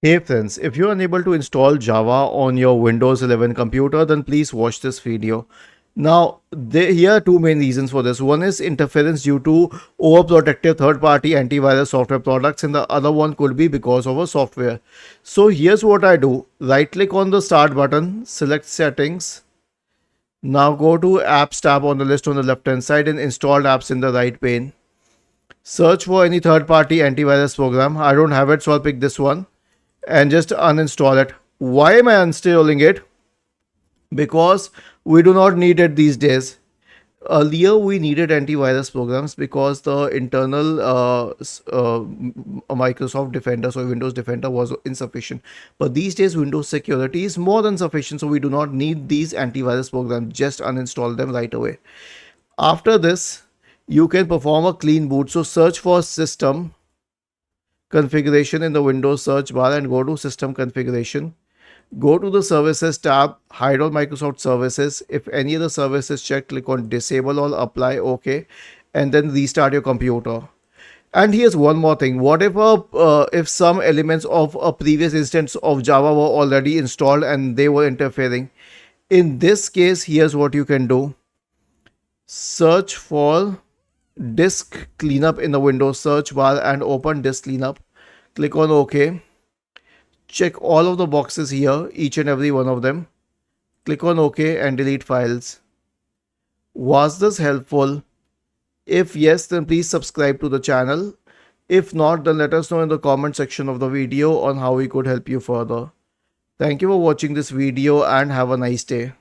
Hey friends, if you're unable to install Java on your Windows 11 computer, then please watch this video. Now, here are two main reasons for this. One is interference due to overprotective third-party antivirus software products, and the other one could be because of a software. So here's what I do. Right-click on the Start button, select Settings. Now go to Apps tab on the list on the left-hand side and Installed Apps in the right pane. Search for any third-party antivirus program. I don't have it, so I'll pick this one and just uninstall it. Why am I uninstalling it? Because we do not need it these days. Earlier, we needed antivirus programs because the internal Microsoft Defender, so Windows Defender, was insufficient. But these days, Windows security is more than sufficient, so we do not need these antivirus programs. Just uninstall them right away. After this, you can perform a clean boot. So search for System Configuration in the Windows search bar and go to System Configuration. Go to the Services tab, hide all Microsoft services. If any of the services checked, click on Disable all, apply OK, and then restart your computer. And here's one more thing. What if some elements of a previous instance of Java were already installed and they were interfering? In this case, here's what you can do. Search for disk cleanup in the Windows search bar and open disk cleanup. Click on OK. Check all of the boxes here, each and every one of them. Click on OK and delete files. Was this helpful? If yes, then please subscribe to the channel. If not, then let us know in the comment section of the video on how we could help you further. Thank you for watching this video and have a nice day.